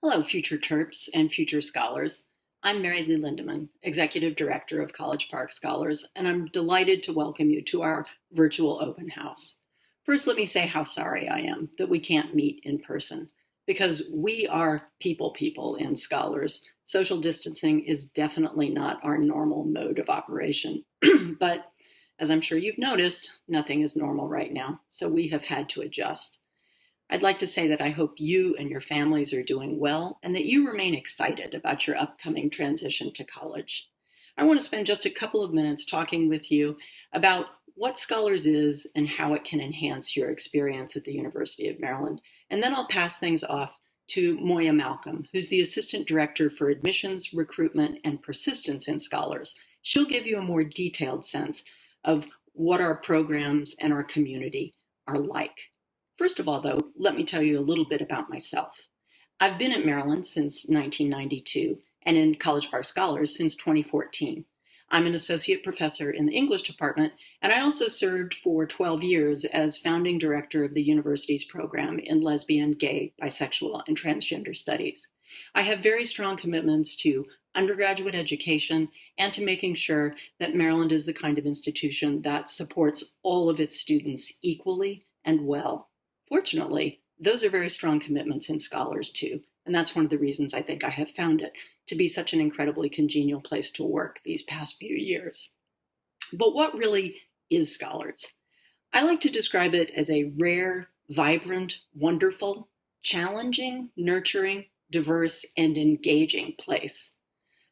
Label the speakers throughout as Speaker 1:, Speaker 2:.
Speaker 1: Hello, future Terps and future scholars. I'm Marilee Lindemann, Executive Director of College Park Scholars, and I'm delighted to welcome you to our virtual open house. First, let me say how sorry I am that we can't meet in person, because we are people in scholars. Social distancing is definitely not our normal mode of operation. But as I'm sure you've noticed, nothing is normal right now, so we have had to adjust. I'd like to say that I hope you and your families are doing well and that you remain excited about your upcoming transition to college. I want to spend just a couple of minutes talking with you about what Scholars is and how it can enhance your experience at the University of Maryland. And then I'll pass things off to Moya Malcolm, who's the Assistant Director for Admissions, Recruitment, and Persistence in Scholars. She'll give you a more detailed sense of what our programs and our community are like. First of all, though, let me tell you a little bit about myself. I've been at Maryland since 1992 and in College Park Scholars since 2014. I'm an associate professor in the English department, and I also served for 12 years as founding director of the university's program in lesbian, gay, bisexual, and transgender studies. I have very strong commitments to undergraduate education and to making sure that Maryland is the kind of institution that supports all of its students equally and well. Fortunately, those are very strong commitments in Scholars too, and that's one of the reasons I think I have found it to be such an incredibly congenial place to work these past few years. But what really is Scholars? I like to describe it as a rare, vibrant, wonderful, challenging, nurturing, diverse, and engaging place.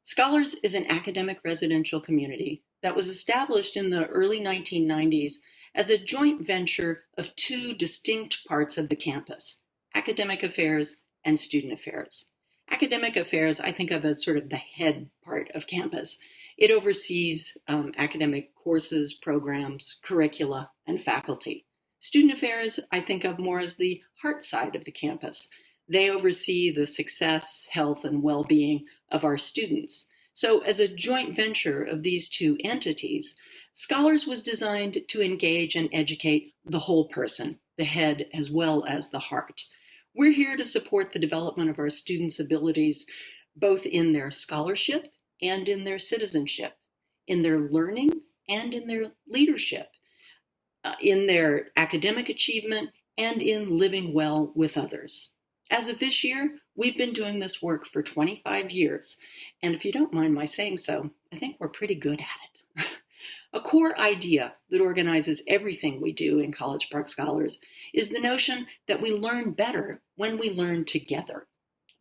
Speaker 1: Scholars is an academic residential community that was established in the early 1990s as a joint venture of two distinct parts of the campus, academic affairs and student affairs. Academic affairs I think of as sort of the head part of campus. It oversees academic courses, programs, curricula, and faculty. Student affairs I think of more as the heart side of the campus. They oversee the success, health, and well-being of our students. So as a joint venture of these two entities, Scholars was designed to engage and educate the whole person, the head as well as the heart. We're here to support the development of our students' abilities, both in their scholarship and in their citizenship, in their learning and in their leadership, in their academic achievement and in living well with others. As of this year, we've been doing this work for 25 years, and if you don't mind my saying so, I think we're pretty good at it. A core idea that organizes everything we do in College Park Scholars is the notion that we learn better when we learn together.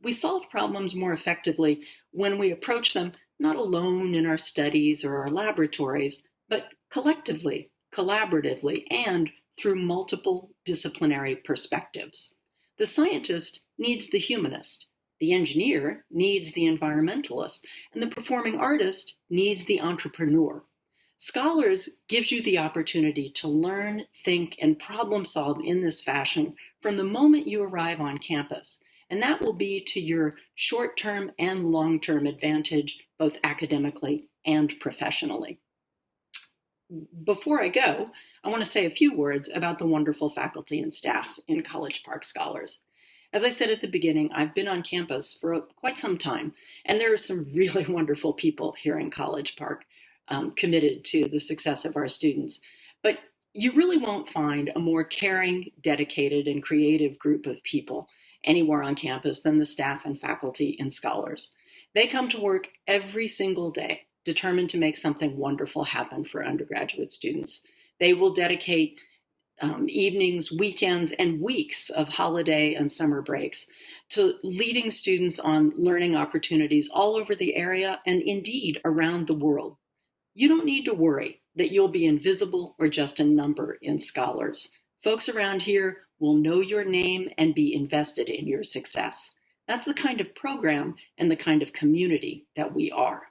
Speaker 1: We solve problems more effectively when we approach them not alone in our studies or our laboratories, but collectively, collaboratively, and through multiple disciplinary perspectives. The scientist needs the humanist, the engineer needs the environmentalist, and the performing artist needs the entrepreneur. Scholars gives you the opportunity to learn, think, and problem solve in this fashion from the moment you arrive on campus. And that will be to your short-term and long-term advantage, both academically and professionally. Before I go, I want to say a few words about the wonderful faculty and staff in College Park Scholars. As I said at the beginning, I've been on campus for quite some time, and there are some really wonderful people here in College Park. Committed to the success of our students. But you really won't find a more caring, dedicated, and creative group of people anywhere on campus than the staff and faculty and scholars. They come to work every single day, determined to make something wonderful happen for undergraduate students. They will dedicate evenings, weekends, and weeks of holiday and summer breaks to leading students on learning opportunities all over the area and indeed around the world. You don't need to worry that you'll be invisible or just a number in Scholars. Folks around here will know your name and be invested in your success. That's the kind of program and the kind of community that we are.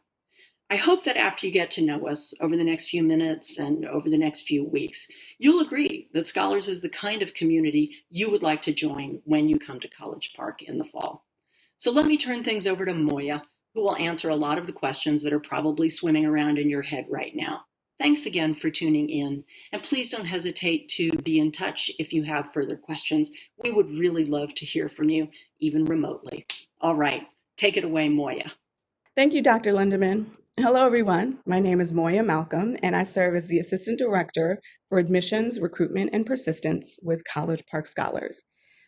Speaker 1: I hope that after you get to know us over the next few minutes and over the next few weeks, you'll agree that Scholars is the kind of community you would like to join when you come to College Park in the fall. So let me turn things over to Moya, who will answer a lot of the questions that are probably swimming around in your head right now. Thanks again for tuning in, and please don't hesitate to be in touch if you have further questions. We would really love to hear from you, even remotely. All right, take it away, Moya.
Speaker 2: Thank you, Dr. Lindemann. Hello, everyone. My name is Moya Malcolm, and I serve as the Assistant Director for Admissions, Recruitment, and Persistence with College Park Scholars.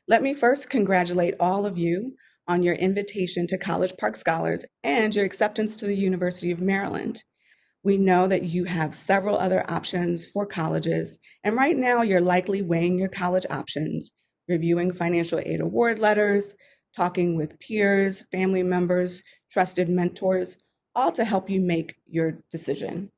Speaker 2: Let me first congratulate all of you on your invitation to College Park Scholars and your acceptance to the University of Maryland. We know that you have several other options for colleges, and right now you're likely weighing your college options, reviewing financial aid award letters, talking with peers, family members, trusted mentors, all to help you make your decision.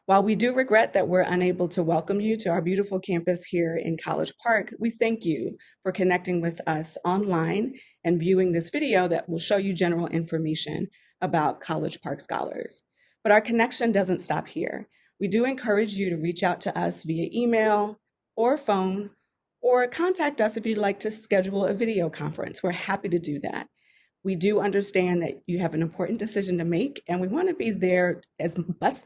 Speaker 2: While we do regret that we're unable to welcome you to our beautiful campus here in College Park, we thank you for connecting with us online and viewing this video that will show you general information about College Park Scholars. But our connection doesn't stop here. We do encourage you to reach out to us via email or phone, or contact us if you'd like to schedule a video conference. We're happy to do that. We do understand that you have an important decision to make, and we want to be there as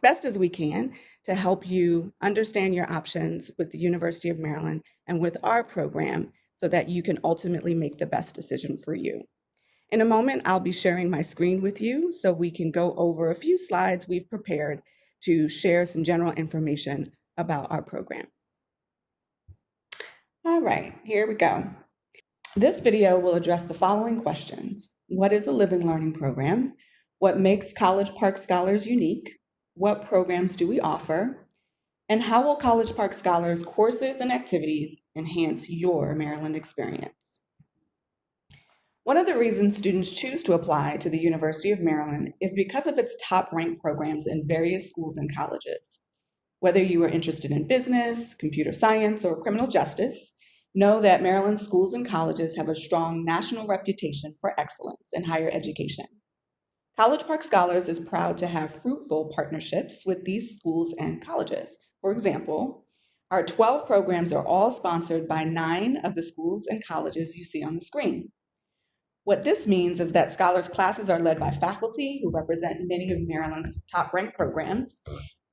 Speaker 2: best as we can to help you understand your options with the University of Maryland and with our program so that you can ultimately make the best decision for you. In a moment, I'll be sharing my screen with you so we can go over a few slides we've prepared to share some general information about our program. All right, here we go. This video will address the following questions. What is a living learning program? What makes College Park Scholars unique? What programs do we offer? And how will College Park Scholars courses and activities enhance your Maryland experience? One of the reasons students choose to apply to the University of Maryland is because of its top-ranked programs in various schools and colleges. Whether you are interested in business, computer science, or criminal justice, know that Maryland schools and colleges have a strong national reputation for excellence in higher education. College Park Scholars is proud to have fruitful partnerships with these schools and colleges. For example, our 12 programs are all sponsored by 9 of the schools and colleges you see on the screen. What this means is that Scholars classes are led by faculty who represent many of Maryland's top-ranked programs.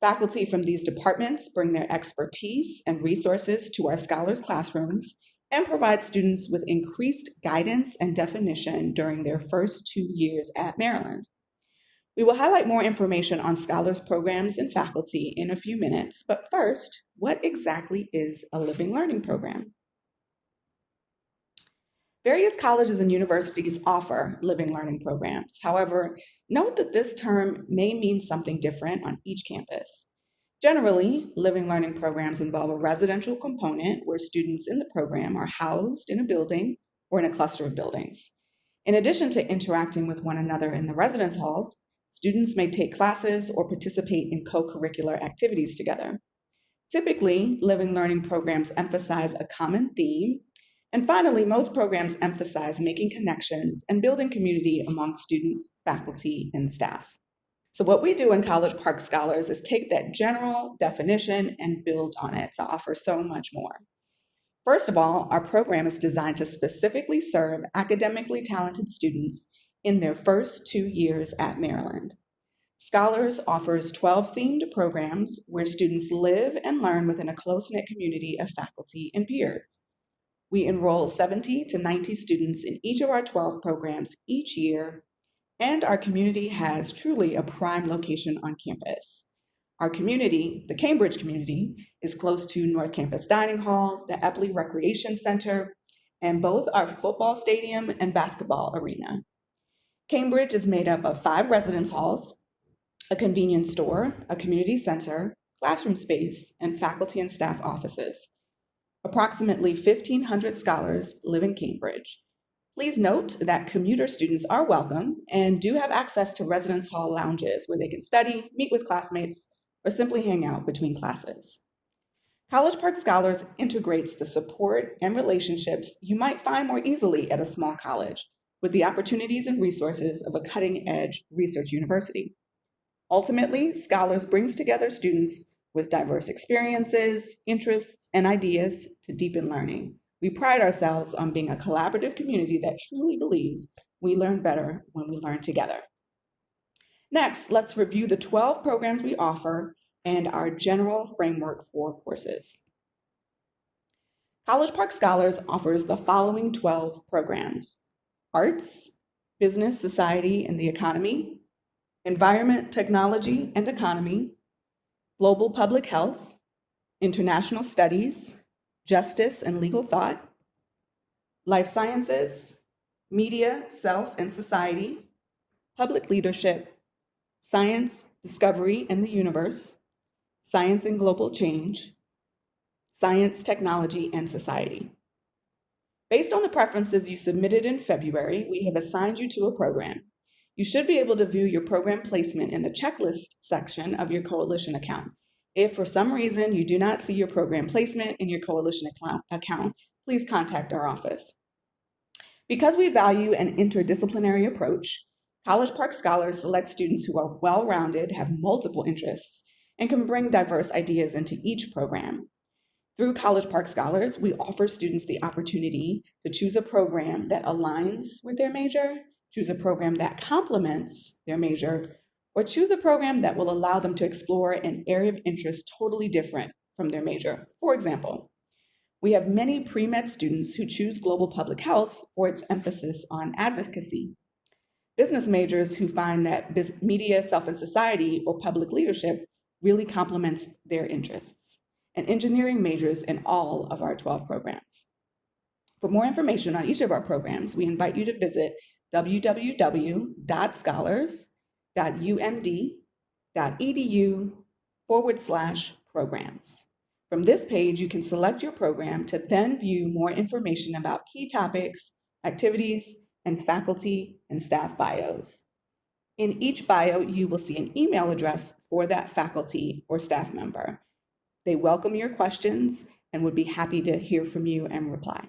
Speaker 2: Faculty from these departments bring their expertise and resources to our Scholars classrooms and provide students with increased guidance and definition during their first 2 years at Maryland. We will highlight more information on Scholars programs and faculty in a few minutes, but first, what exactly is a living learning program? Various colleges and universities offer living learning programs. However, note that this term may mean something different on each campus. Generally, living learning programs involve a residential component where students in the program are housed in a building or in a cluster of buildings. In addition to interacting with one another in the residence halls, students may take classes or participate in co-curricular activities together. Typically, living learning programs emphasize a common theme. And finally, most programs emphasize making connections and building community among students, faculty, and staff. So what we do in College Park Scholars is take that general definition and build on it to offer so much more. First of all, our program is designed to specifically serve academically talented students in their first 2 years at Maryland. Scholars offers 12 themed programs where students live and learn within a close-knit community of faculty and peers. We enroll 70 to 90 students in each of our 12 programs each year, and our community has truly a prime location on campus. Our community, the Cambridge community, is close to North Campus Dining Hall, the Epley Recreation Center, and both our football stadium and basketball arena. Cambridge is made up of 5 residence halls, a convenience store, a community center, classroom space, and faculty and staff offices. Approximately 1,500 scholars live in Cambridge. Please note that commuter students are welcome and do have access to residence hall lounges where they can study, meet with classmates, or simply hang out between classes. College Park Scholars integrates the support and relationships you might find more easily at a small college with the opportunities and resources of a cutting-edge research university. Ultimately, Scholars brings together students with diverse experiences, interests, and ideas to deepen learning. We pride ourselves on being a collaborative community that truly believes we learn better when we learn together. Next, let's review the 12 programs we offer and our general framework for courses. College Park Scholars offers the following 12 programs: Arts, business, society, and the economy, environment, technology, and economy, global public health, international studies, justice and legal thought, life sciences, media, self and society, public leadership, science, discovery, and the universe, science and global change, science, technology, and society. Based on the preferences you submitted in February, we have assigned you to a program. You should be able to view your program placement in the checklist section of your Coalition account. If for some reason you do not see your program placement in your Coalition account, please contact our office. Because we value an interdisciplinary approach, College Park Scholars select students who are well-rounded, have multiple interests, and can bring diverse ideas into each program. Through College Park Scholars, we offer students the opportunity to choose a program that aligns with their major, choose a program that complements their major, or choose a program that will allow them to explore an area of interest totally different from their major. For example, we have many pre-med students who choose global public health for its emphasis on advocacy. Business majors who find that media, self and society, or public leadership really complements their interests, and engineering majors in all of our 12 programs. For more information on each of our programs, we invite you to visit www.scholars.umd.edu/programs. From this page, you can select your program to then view more information about key topics, activities, and faculty and staff bios. In each bio, you will see an email address for that faculty or staff member. They welcome your questions and would be happy to hear from you and reply.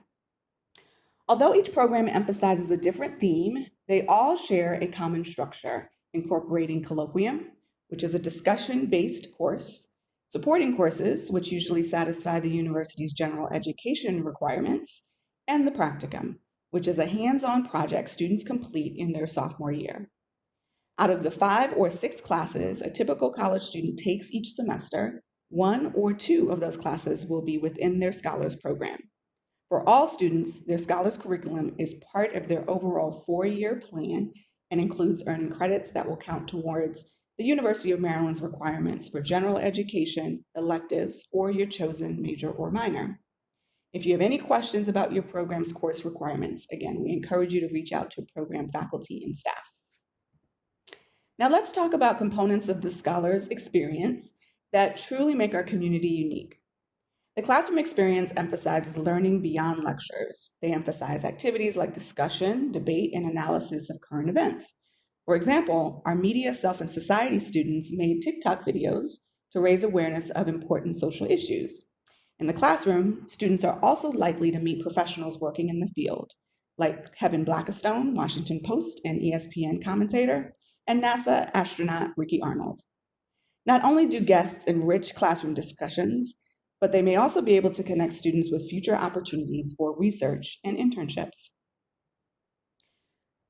Speaker 2: Although each program emphasizes a different theme, they all share a common structure, incorporating colloquium, which is a discussion-based course, supporting courses, which usually satisfy the university's general education requirements, and the practicum, which is a hands-on project students complete in their sophomore year. Out of the 5 or 6 classes a typical college student takes each semester, 1 or 2 of those classes will be within their Scholars program. For all students, their Scholars curriculum is part of their overall 4-year plan and includes earning credits that will count towards the University of Maryland's requirements for general education, electives, or your chosen major or minor. If you have any questions about your program's course requirements, again, we encourage you to reach out to program faculty and staff. Now let's talk about components of the Scholars experience that truly make our community unique. The classroom experience emphasizes learning beyond lectures. They emphasize activities like discussion, debate, and analysis of current events. For example, our media, self, and society students made TikTok videos to raise awareness of important social issues. In the classroom, students are also likely to meet professionals working in the field, like Kevin Blackistone, Washington Post and ESPN commentator, and NASA astronaut Ricky Arnold. Not only do guests enrich classroom discussions, but they may also be able to connect students with future opportunities for research and internships.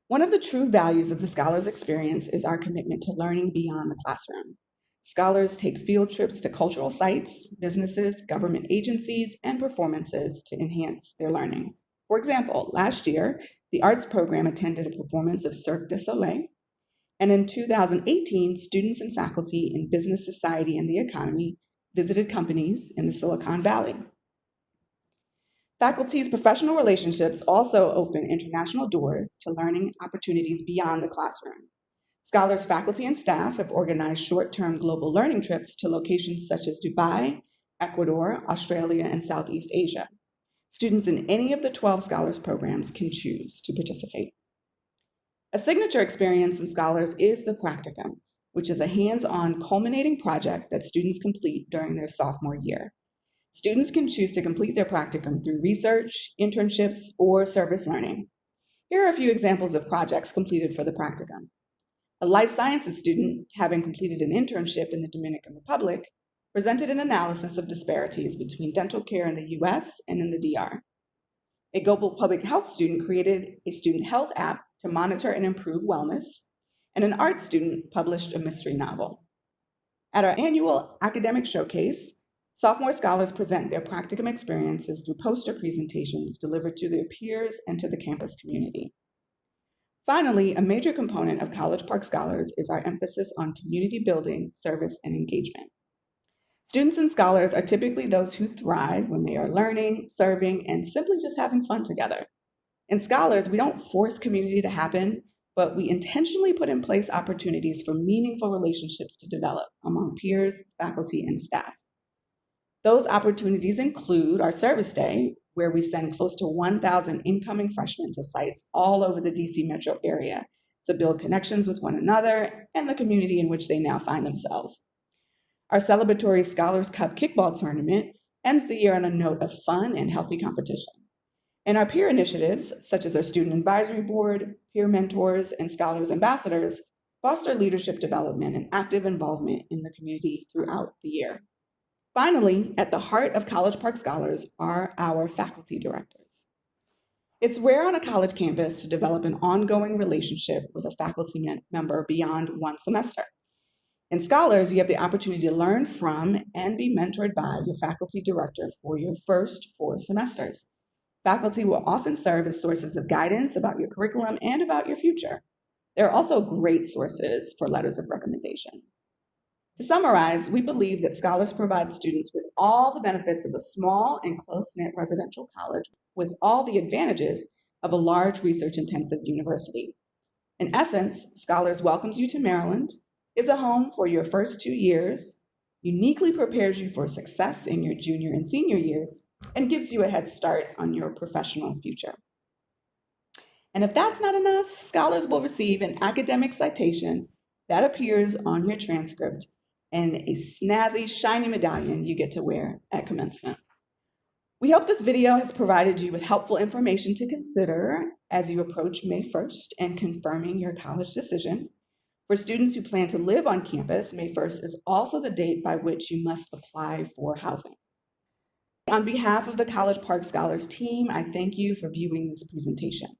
Speaker 2: One of the true values of the Scholars experience is our commitment to learning beyond the classroom. Scholars take field trips to cultural sites, businesses, government agencies, and performances to enhance their learning. For example, last year, the arts program attended a performance of Cirque du Soleil, and in 2018, students and faculty in business, society, and the economy visited companies in the Silicon Valley. Faculty's professional relationships also open international doors to learning opportunities beyond the classroom. Scholars, faculty, and staff have organized short-term global learning trips to locations such as Dubai, Ecuador, Australia, and Southeast Asia. Students in any of the 12 Scholars programs can choose to participate. A signature experience in Scholars is the Practicum, which is a hands-on culminating project that students complete during their sophomore year. Students can choose to complete their practicum through research, internships, or service learning. Here are a few examples of projects completed for the practicum. A life sciences student, having completed an internship in the Dominican Republic, presented an analysis of disparities between dental care in the US and in the DR. A global public health student created a student health app to monitor and improve wellness, and an art student published a mystery novel. At our annual academic showcase, sophomore scholars present their practicum experiences through poster presentations delivered to their peers and to the campus community. Finally, a major component of College Park Scholars is our emphasis on community building, service, and engagement. Students and scholars are typically those who thrive when they are learning, serving, and simply just having fun together. In Scholars, we don't force community to happen, but we intentionally put in place opportunities for meaningful relationships to develop among peers, faculty, and staff. Those opportunities include our Service Day, where we send close to 1,000 incoming freshmen to sites all over the DC metro area to build connections with one another and the community in which they now find themselves. Our celebratory Scholars Cup kickball tournament ends the year on a note of fun and healthy competition. And our peer initiatives, such as our Student Advisory Board, peer mentors, and Scholars Ambassadors, foster leadership development and active involvement in the community throughout the year. Finally, at the heart of College Park Scholars are our faculty directors. It's rare on a college campus to develop an ongoing relationship with a faculty member beyond one semester. In Scholars, you have the opportunity to learn from and be mentored by your faculty director for your first 4 semesters. Faculty will often serve as sources of guidance about your curriculum and about your future. They're also great sources for letters of recommendation. To summarize, we believe that Scholars provide students with all the benefits of a small and close-knit residential college with all the advantages of a large research-intensive university. In essence, Scholars welcomes you to Maryland, is a home for your first 2 years, uniquely prepares you for success in your junior and senior years, and gives you a head start on your professional future. And if that's not enough, Scholars will receive an academic citation that appears on your transcript and a snazzy, shiny medallion you get to wear at commencement. We hope this video has provided you with helpful information to consider as you approach May 1st and confirming your college decision. For students who plan to live on campus, May 1st is also the date by which you must apply for housing. On behalf of the College Park Scholars team, I thank you for viewing this presentation.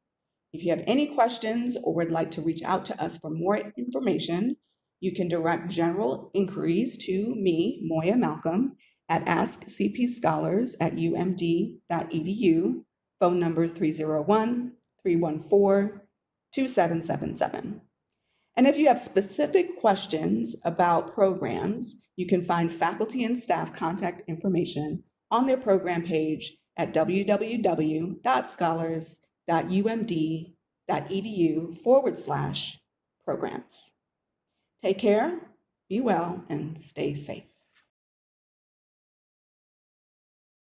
Speaker 2: If you have any questions or would like to reach out to us for more information, you can direct general inquiries to me, Moya Malcolm, at askcpscholars@umd.edu, phone number 301-314-2777. And if you have specific questions about programs, you can find faculty and staff contact information on their program page at www.scholars.umd.edu/programs. Take care, be well, and stay safe.